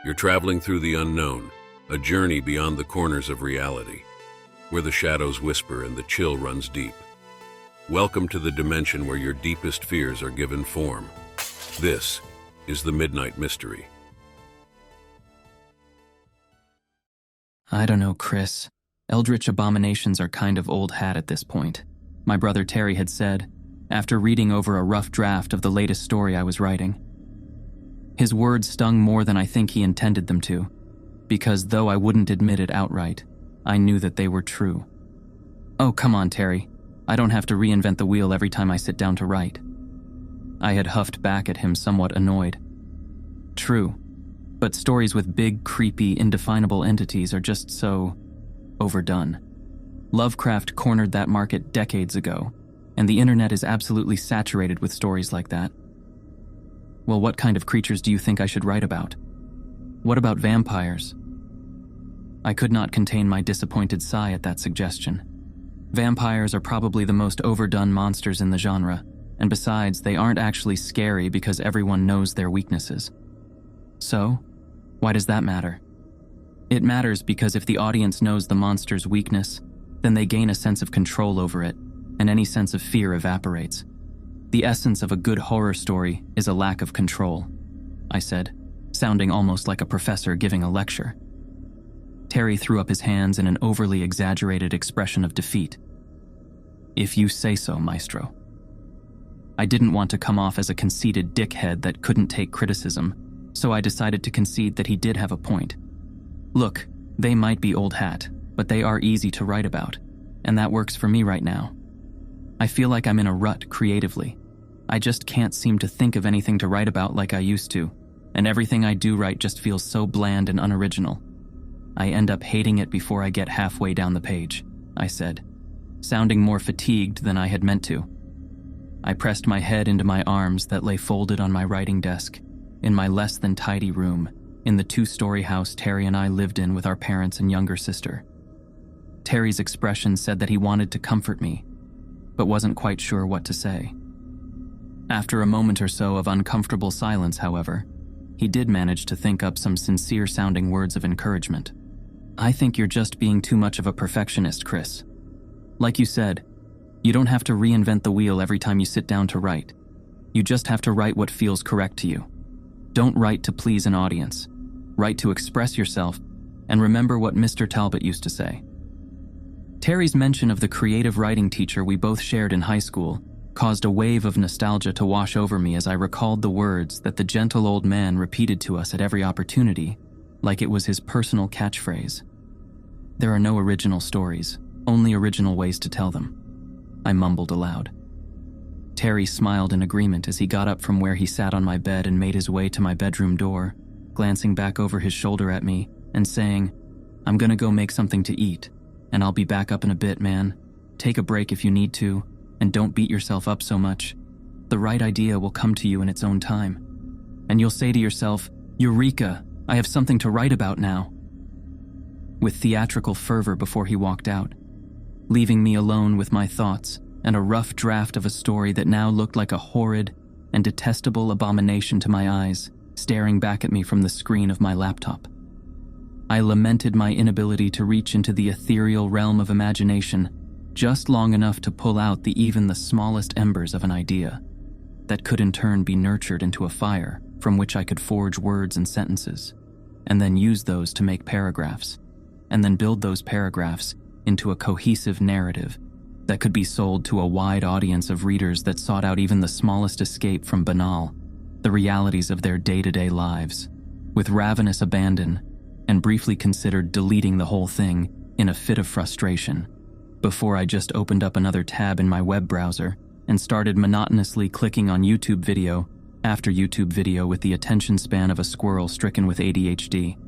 You're traveling through the unknown, a journey beyond the corners of reality, where the shadows whisper and the chill runs deep. Welcome to the dimension where your deepest fears are given form. This is the Midnight Mystery. I don't know, Chris. Eldritch abominations are kind of old hat at this point. My brother Terry had said, after reading over a rough draft of the latest story I was writing. His words stung more than I think he intended them to, because though I wouldn't admit it outright, I knew that they were true. Oh, come on, Terry. I don't have to reinvent the wheel every time I sit down to write. I had huffed back at him, somewhat annoyed. True, but stories with big, creepy, indefinable entities are just so overdone. Lovecraft cornered that market decades ago, and the internet is absolutely saturated with stories like that. Well, what kind of creatures do you think I should write about? What about vampires? I could not contain my disappointed sigh at that suggestion. Vampires are probably the most overdone monsters in the genre, and besides, they aren't actually scary because everyone knows their weaknesses. So, why does that matter? It matters because if the audience knows the monster's weakness, then they gain a sense of control over it, and any sense of fear evaporates. The essence of a good horror story is a lack of control, I said, sounding almost like a professor giving a lecture. Terry threw up his hands in an overly exaggerated expression of defeat. If you say so, Maestro. I didn't want to come off as a conceited dickhead that couldn't take criticism, so I decided to concede that he did have a point. Look, they might be old hat, but they are easy to write about, and that works for me right now. I feel like I'm in a rut creatively. I just can't seem to think of anything to write about like I used to, and everything I do write just feels so bland and unoriginal. I end up hating it before I get halfway down the page, I said, sounding more fatigued than I had meant to. I pressed my head into my arms that lay folded on my writing desk, in my less than tidy room, in the 2-story house Terry and I lived in with our parents and younger sister. Terry's expression said that he wanted to comfort me, but wasn't quite sure what to say. After a moment or so of uncomfortable silence, however, he did manage to think up some sincere-sounding words of encouragement. I think you're just being too much of a perfectionist, Chris. Like you said, you don't have to reinvent the wheel every time you sit down to write. You just have to write what feels correct to you. Don't write to please an audience. Write to express yourself, and remember what Mr. Talbot used to say. Terry's mention of the creative writing teacher we both shared in high school caused a wave of nostalgia to wash over me as I recalled the words that the gentle old man repeated to us at every opportunity, like it was his personal catchphrase. There are no original stories, only original ways to tell them, I mumbled aloud. Terry smiled in agreement as he got up from where he sat on my bed and made his way to my bedroom door, glancing back over his shoulder at me and saying, I'm gonna go make something to eat, and I'll be back up in a bit, man. Take a break if you need to, and don't beat yourself up so much. The right idea will come to you in its own time. And you'll say to yourself, Eureka, I have something to write about now. With theatrical fervor before he walked out, leaving me alone with my thoughts and a rough draft of a story that now looked like a horrid and detestable abomination to my eyes, staring back at me from the screen of my laptop. I lamented my inability to reach into the ethereal realm of imagination just long enough to pull out even the smallest embers of an idea that could in turn be nurtured into a fire from which I could forge words and sentences, and then use those to make paragraphs, and then build those paragraphs into a cohesive narrative that could be sold to a wide audience of readers that sought out even the smallest escape from the realities of their day-to-day lives, with ravenous abandon, and briefly considered deleting the whole thing in a fit of frustration, before I just opened up another tab in my web browser and started monotonously clicking on YouTube video after YouTube video with the attention span of a squirrel stricken with ADHD.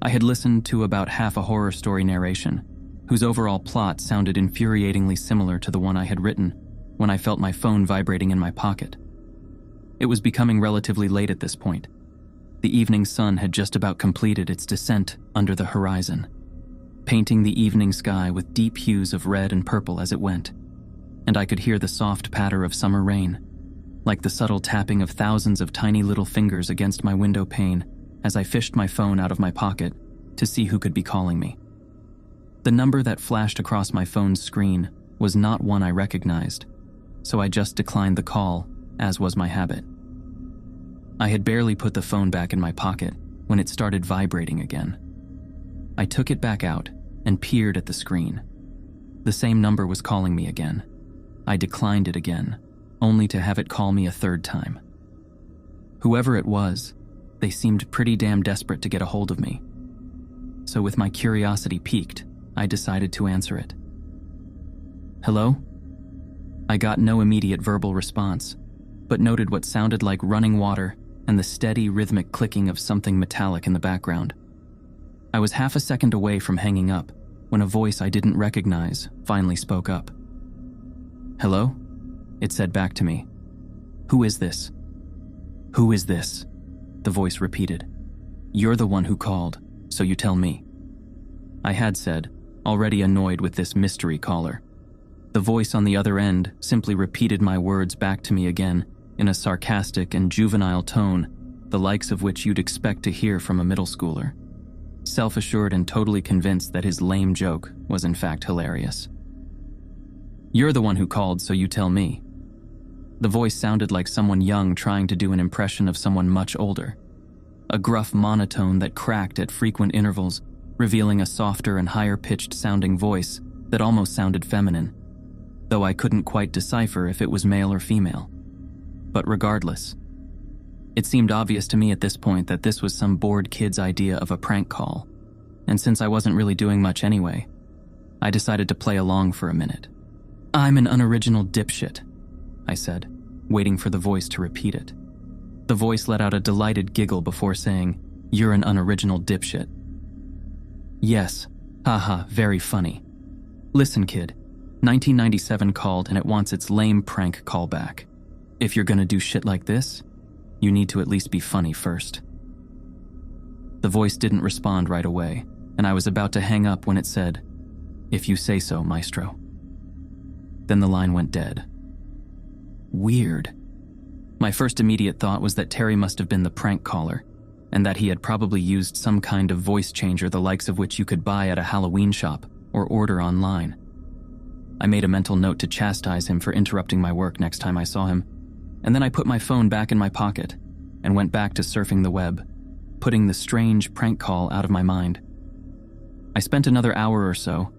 I had listened to about half a horror story narration, whose overall plot sounded infuriatingly similar to the one I had written when I felt my phone vibrating in my pocket. It was becoming relatively late at this point. The evening sun had just about completed its descent under the horizon, painting the evening sky with deep hues of red and purple as it went, and I could hear the soft patter of summer rain, like the subtle tapping of thousands of tiny little fingers against my window pane as I fished my phone out of my pocket to see who could be calling me. The number that flashed across my phone's screen was not one I recognized, so I just declined the call, as was my habit. I had barely put the phone back in my pocket when it started vibrating again. I took it back out and peered at the screen. The same number was calling me again. I declined it again, only to have it call me a third time. Whoever it was, they seemed pretty damn desperate to get a hold of me. So with my curiosity piqued, I decided to answer it. "Hello?" I got no immediate verbal response, but noted what sounded like running water and the steady rhythmic clicking of something metallic in the background. I was half a second away from hanging up when a voice I didn't recognize finally spoke up. "Hello?" It said back to me. "Who is this?" "Who is this?" the voice repeated. "You're the one who called, so you tell me." I had said, already annoyed with this mystery caller. The voice on the other end simply repeated my words back to me again in a sarcastic and juvenile tone, the likes of which you'd expect to hear from a middle schooler. Self-assured and totally convinced that his lame joke was in fact hilarious. "You're the one who called, so you tell me." The voice sounded like someone young trying to do an impression of someone much older. A gruff monotone that cracked at frequent intervals, revealing a softer and higher-pitched sounding voice that almost sounded feminine, though I couldn't quite decipher if it was male or female. But regardless, it seemed obvious to me at this point that this was some bored kid's idea of a prank call, and since I wasn't really doing much anyway, I decided to play along for a minute. "I'm an unoriginal dipshit," I said, waiting for the voice to repeat it. The voice let out a delighted giggle before saying, "You're an unoriginal dipshit." "Yes, haha, very funny. Listen, kid, 1997 called and it wants its lame prank call back. If you're gonna do shit like this, you need to at least be funny first." The voice didn't respond right away, and I was about to hang up when it said, "If you say so, maestro." Then the line went dead. Weird. My first immediate thought was that Terry must have been the prank caller, and that he had probably used some kind of voice changer the likes of which you could buy at a Halloween shop or order online. I made a mental note to chastise him for interrupting my work next time I saw him, and then I put my phone back in my pocket and went back to surfing the web, putting the strange prank call out of my mind. I spent another hour or so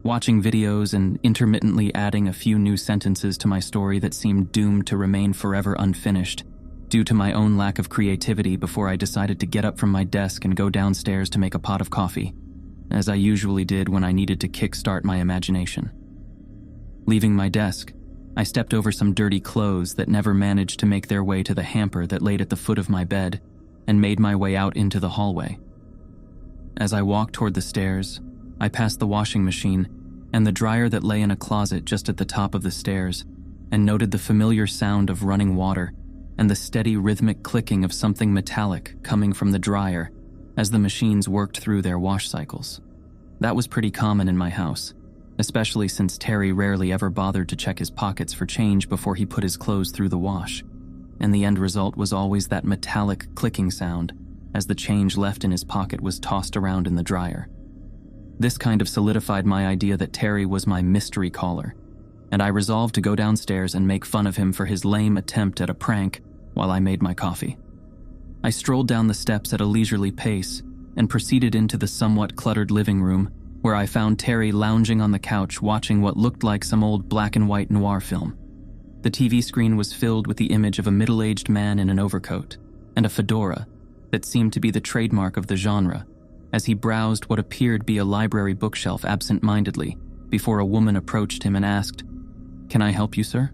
watching videos and intermittently adding a few new sentences to my story that seemed doomed to remain forever unfinished due to my own lack of creativity before I decided to get up from my desk and go downstairs to make a pot of coffee, as I usually did when I needed to kickstart my imagination. Leaving my desk, I stepped over some dirty clothes that never managed to make their way to the hamper that laid at the foot of my bed and made my way out into the hallway. As I walked toward the stairs, I passed the washing machine and the dryer that lay in a closet just at the top of the stairs and noted the familiar sound of running water and the steady rhythmic clicking of something metallic coming from the dryer as the machines worked through their wash cycles. That was pretty common in my house, especially since Terry rarely ever bothered to check his pockets for change before he put his clothes through the wash, and the end result was always that metallic clicking sound as the change left in his pocket was tossed around in the dryer. This kind of solidified my idea that Terry was my mystery caller, and I resolved to go downstairs and make fun of him for his lame attempt at a prank while I made my coffee. I strolled down the steps at a leisurely pace and proceeded into the somewhat cluttered living room, where I found Terry lounging on the couch watching what looked like some old black and white noir film. The TV screen was filled with the image of a middle-aged man in an overcoat and a fedora that seemed to be the trademark of the genre, as he browsed what appeared to be a library bookshelf absent-mindedly before a woman approached him and asked, "Can I help you, sir?"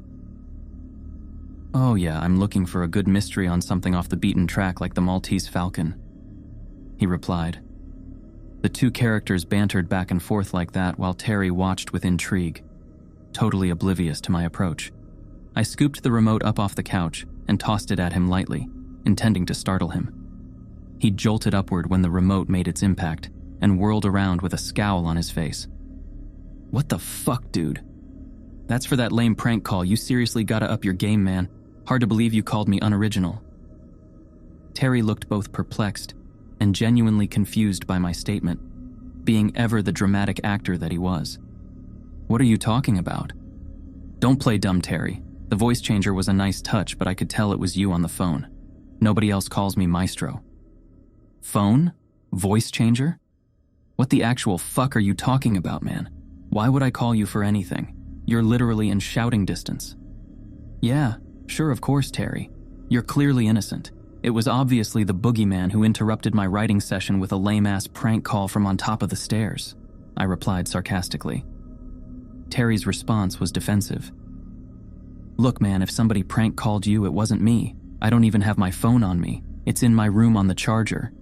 "Oh yeah, I'm looking for a good mystery on something off the beaten track like the Maltese Falcon," he replied. The two characters bantered back and forth like that while Terry watched with intrigue, totally oblivious to my approach. I scooped the remote up off the couch and tossed it at him lightly, intending to startle him. He jolted upward when the remote made its impact and whirled around with a scowl on his face. "What the fuck, dude? That's for that lame prank call. You seriously gotta up your game, man. Hard to believe you called me unoriginal." Terry looked both perplexed and genuinely confused by my statement, being ever the dramatic actor that he was. "What are you talking about?" "Don't play dumb, Terry. The voice changer was a nice touch, but I could tell it was you on the phone. Nobody else calls me Maestro." "Phone? Voice changer? What the actual fuck are you talking about, man? Why would I call you for anything? You're literally in shouting distance." "Yeah, sure, of course, Terry. You're clearly innocent. It was obviously the boogeyman who interrupted my writing session with a lame-ass prank call from on top of the stairs," I replied sarcastically. Terry's response was defensive. "Look, man, if somebody prank called you, it wasn't me. I don't even have my phone on me. It's in my room on the charger."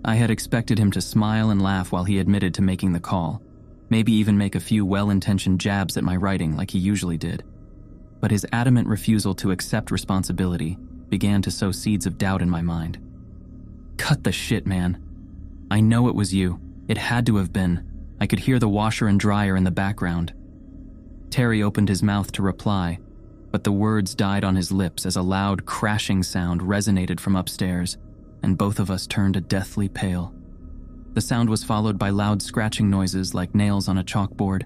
I had expected him to smile and laugh while he admitted to making the call, maybe even make a few well-intentioned jabs at my writing like he usually did. But his adamant refusal to accept responsibility began to sow seeds of doubt in my mind. "Cut the shit, man. I know it was you. It had to have been. I could hear the washer and dryer in the background." Terry opened his mouth to reply, but the words died on his lips as a loud crashing sound resonated from upstairs, and both of us turned a deathly pale. The sound was followed by loud scratching noises like nails on a chalkboard,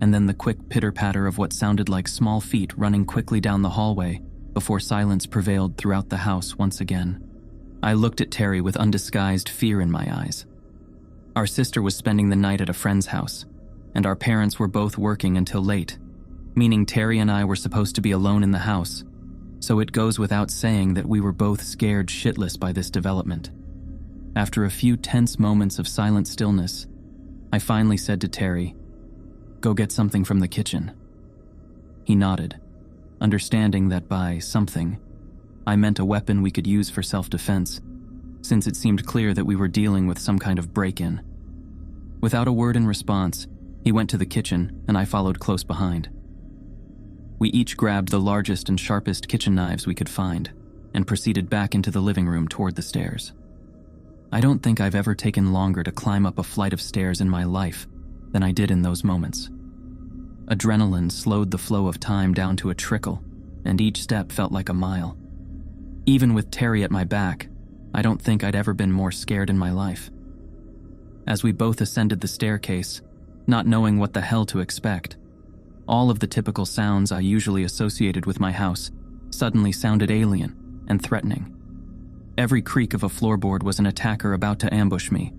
and then the quick pitter-patter of what sounded like small feet running quickly down the hallway before silence prevailed throughout the house once again. I looked at Terry with undisguised fear in my eyes. Our sister was spending the night at a friend's house, and our parents were both working until late, meaning Terry and I were supposed to be alone in the house, so it goes without saying that we were both scared shitless by this development. After a few tense moments of silent stillness, I finally said to Terry, "Go get something from the kitchen." He nodded, understanding that by something, I meant a weapon we could use for self-defense, since it seemed clear that we were dealing with some kind of break-in. Without a word in response, he went to the kitchen and I followed close behind. We each grabbed the largest and sharpest kitchen knives we could find and proceeded back into the living room toward the stairs. I don't think I've ever taken longer to climb up a flight of stairs in my life than I did in those moments. Adrenaline slowed the flow of time down to a trickle, and each step felt like a mile. Even with Terry at my back, I don't think I'd ever been more scared in my life. As we both ascended the staircase, not knowing what the hell to expect, all of the typical sounds I usually associated with my house suddenly sounded alien and threatening. Every creak of a floorboard was an attacker about to ambush me,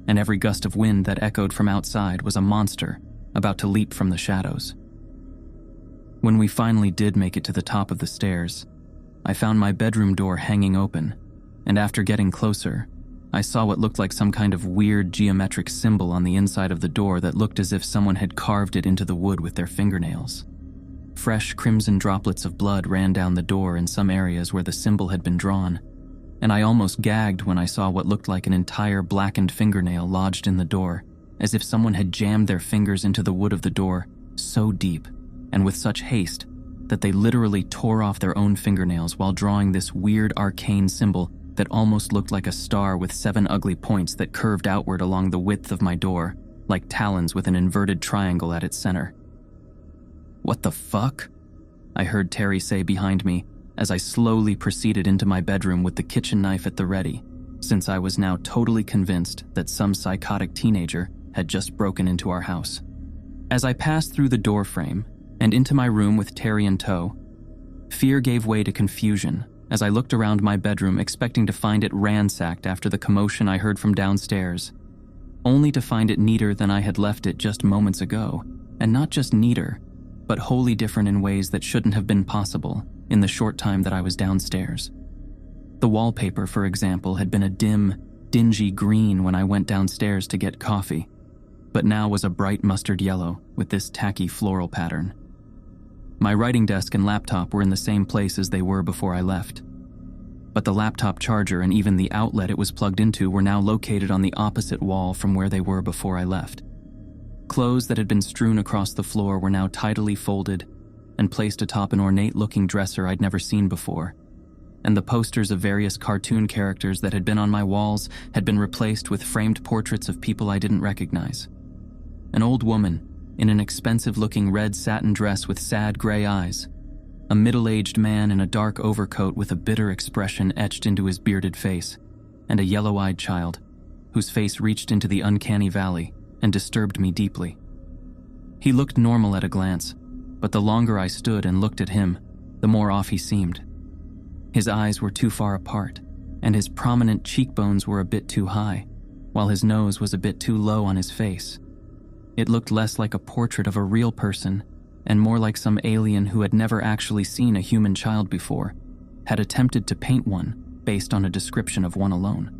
and every gust of wind that echoed from outside was a monster about to leap from the shadows. When we finally did make it to the top of the stairs, I found my bedroom door hanging open, and after getting closer, I saw what looked like some kind of weird geometric symbol on the inside of the door that looked as if someone had carved it into the wood with their fingernails. Fresh crimson droplets of blood ran down the door in some areas where the symbol had been drawn, and I almost gagged when I saw what looked like an entire blackened fingernail lodged in the door, as if someone had jammed their fingers into the wood of the door so deep and with such haste that they literally tore off their own fingernails while drawing this weird arcane symbol that almost looked like a star with 7 ugly points that curved outward along the width of my door, like talons with an inverted triangle at its center. "What the fuck?" I heard Terry say behind me as I slowly proceeded into my bedroom with the kitchen knife at the ready, since I was now totally convinced that some psychotic teenager had just broken into our house. As I passed through the door frame and into my room with Terry in tow, fear gave way to confusion as I looked around my bedroom expecting to find it ransacked after the commotion I heard from downstairs, only to find it neater than I had left it just moments ago, and not just neater, but wholly different in ways that shouldn't have been possible in the short time that I was downstairs. The wallpaper, for example, had been a dim, dingy green when I went downstairs to get coffee, but now was a bright mustard yellow with this tacky floral pattern. My writing desk and laptop were in the same place as they were before I left, but the laptop charger and even the outlet it was plugged into were now located on the opposite wall from where they were before I left. Clothes that had been strewn across the floor were now tidily folded and placed atop an ornate-looking dresser I'd never seen before, and the posters of various cartoon characters that had been on my walls had been replaced with framed portraits of people I didn't recognize. An old woman in an expensive-looking red satin dress with sad gray eyes, a middle-aged man in a dark overcoat with a bitter expression etched into his bearded face, and a yellow-eyed child, whose face reached into the uncanny valley and disturbed me deeply. He looked normal at a glance, but the longer I stood and looked at him, the more off he seemed. His eyes were too far apart, and his prominent cheekbones were a bit too high, while his nose was a bit too low on his face. It looked less like a portrait of a real person and more like some alien who had never actually seen a human child before, had attempted to paint one based on a description of one alone.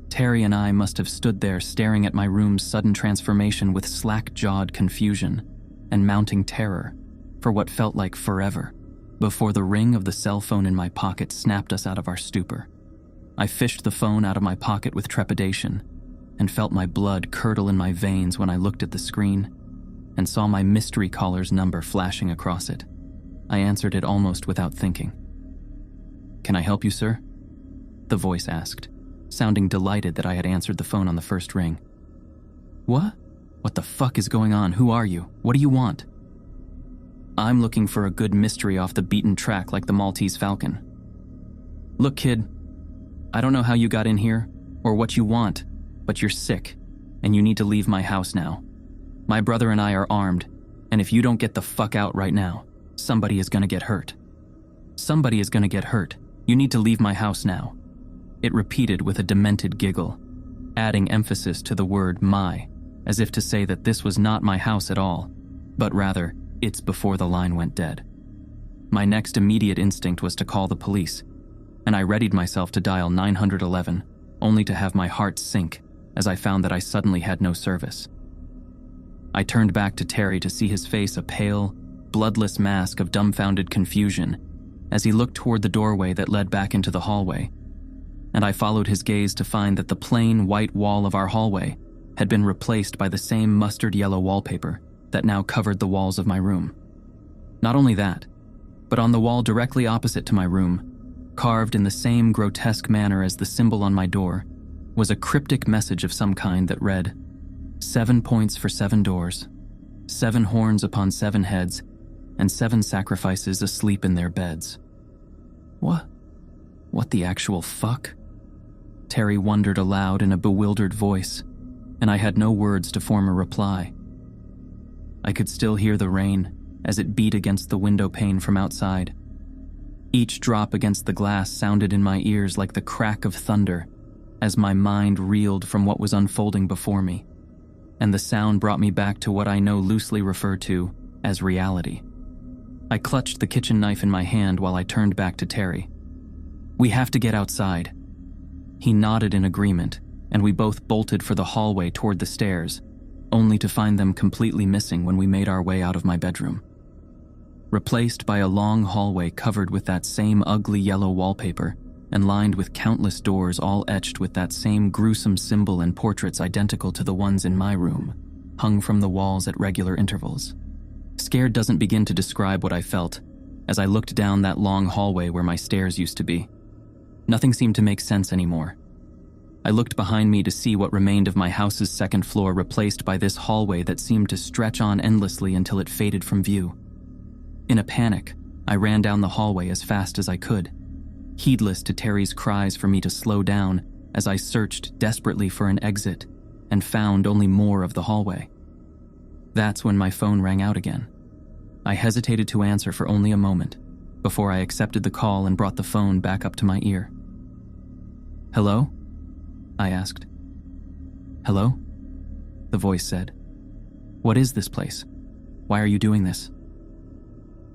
Terry and I must have stood there staring at my room's sudden transformation with slack-jawed confusion and mounting terror for what felt like forever, before the ring of the cell phone in my pocket snapped us out of our stupor. I fished the phone out of my pocket with trepidation and felt my blood curdle in my veins when I looked at the screen and saw my mystery caller's number flashing across it. I answered it almost without thinking. "Can I help you, sir?" the voice asked, sounding delighted that I had answered the phone on the first ring. "What? What the fuck is going on? Who are you? What do you want?" "I'm looking for a good mystery off the beaten track like the Maltese Falcon." "Look, kid, I don't know how you got in here or what you want, but you're sick and you need to leave my house now. My brother and I are armed, and if you don't get the fuck out right now, somebody is gonna get hurt. Somebody is gonna get hurt. You need to leave my house now." It repeated with a demented giggle, adding emphasis to the word "my," as if to say that this was not my house at all, but rather, it's before the line went dead. My next immediate instinct was to call the police, and I readied myself to dial 911, only to have my heart sink as I found that I suddenly had no service. I turned back to Terry to see his face a pale, bloodless mask of dumbfounded confusion as he looked toward the doorway that led back into the hallway, and I followed his gaze to find that the plain white wall of our hallway had been replaced by the same mustard yellow wallpaper that now covered the walls of my room. Not only that, but on the wall directly opposite to my room, carved in the same grotesque manner as the symbol on my door, was a cryptic message of some kind that read, 7 points for 7 doors, 7 horns upon 7 heads, and 7 sacrifices asleep in their beds. What the actual fuck? Terry wondered aloud in a bewildered voice, and I had no words to form a reply. I could still hear the rain as it beat against the window pane from outside. Each drop against the glass sounded in my ears like the crack of thunder as my mind reeled from what was unfolding before me, and the sound brought me back to what I know loosely referred to as reality. I clutched the kitchen knife in my hand while I turned back to Terry. "We have to get outside." He nodded in agreement, and we both bolted for the hallway toward the stairs, only to find them completely missing when we made our way out of my bedroom. Replaced by a long hallway covered with that same ugly yellow wallpaper and lined with countless doors all etched with that same gruesome symbol and portraits identical to the ones in my room, hung from the walls at regular intervals. Scared doesn't begin to describe what I felt as I looked down that long hallway where my stairs used to be. Nothing seemed to make sense anymore. I looked behind me to see what remained of my house's second floor replaced by this hallway that seemed to stretch on endlessly until it faded from view. In a panic, I ran down the hallway as fast as I could, heedless to Terry's cries for me to slow down as I searched desperately for an exit and found only more of the hallway. That's when my phone rang out again. I hesitated to answer for only a moment before I accepted the call and brought the phone back up to my ear. "Hello?" I asked. "Hello?" the voice said. "What is this place? Why are you doing this?"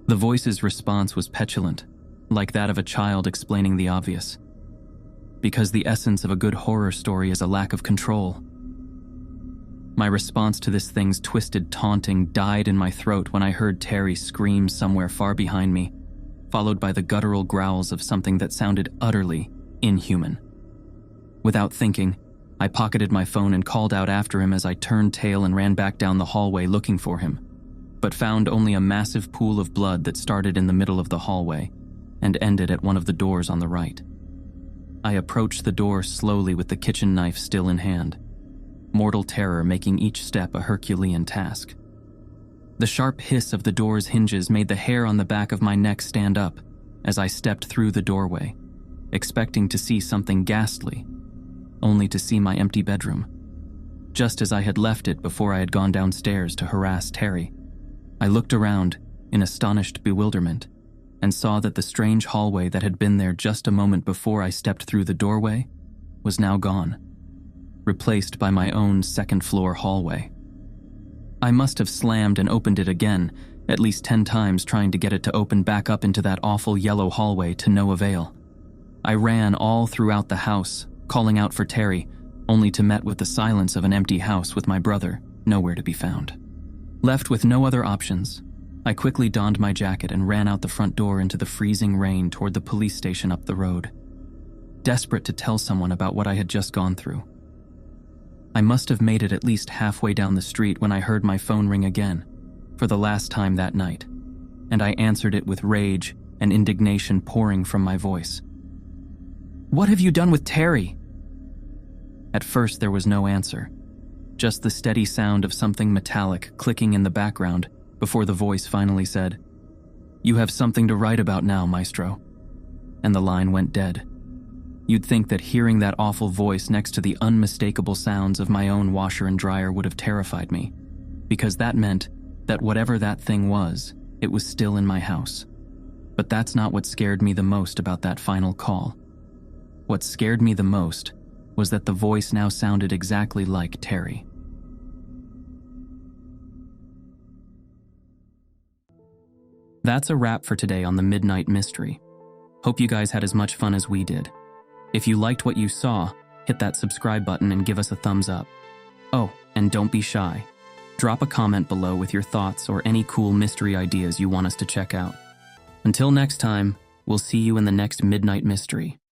The voice's response was petulant, like that of a child explaining the obvious. Because the essence of a good horror story is a lack of control. My response to this thing's twisted taunting died in my throat when I heard Terry scream somewhere far behind me, followed by the guttural growls of something that sounded utterly inhuman. Without thinking, I pocketed my phone and called out after him as I turned tail and ran back down the hallway looking for him, but found only a massive pool of blood that started in the middle of the hallway and ended at one of the doors on the right. I approached the door slowly with the kitchen knife still in hand, mortal terror making each step a Herculean task. The sharp hiss of the door's hinges made the hair on the back of my neck stand up as I stepped through the doorway, expecting to see something ghastly, only to see my empty bedroom. Just as I had left it before I had gone downstairs to harass Terry, I looked around in astonished bewilderment and saw that the strange hallway that had been there just a moment before I stepped through the doorway was now gone, replaced by my own second-floor hallway. I must have slammed and opened it again, at least 10 times, trying to get it to open back up into that awful yellow hallway to no avail. I ran all throughout the house, calling out for Terry, only to met with the silence of an empty house with my brother nowhere to be found. Left with no other options, I quickly donned my jacket and ran out the front door into the freezing rain toward the police station up the road, desperate to tell someone about what I had just gone through. I must have made it at least halfway down the street when I heard my phone ring again, for the last time that night, and I answered it with rage and indignation pouring from my voice. "What have you done with Terry?" At first there was no answer, just the steady sound of something metallic clicking in the background before the voice finally said, "You have something to write about now, Maestro." And the line went dead. You'd think that hearing that awful voice next to the unmistakable sounds of my own washer and dryer would have terrified me, because that meant that whatever that thing was, it was still in my house. But that's not what scared me the most about that final call. What scared me the most was that the voice now sounded exactly like Terry. That's a wrap for today on the Midnight Mystery. Hope you guys had as much fun as we did. If you liked what you saw, hit that subscribe button and give us a thumbs up. Oh, and don't be shy. Drop a comment below with your thoughts or any cool mystery ideas you want us to check out. Until next time, we'll see you in the next Midnight Mystery.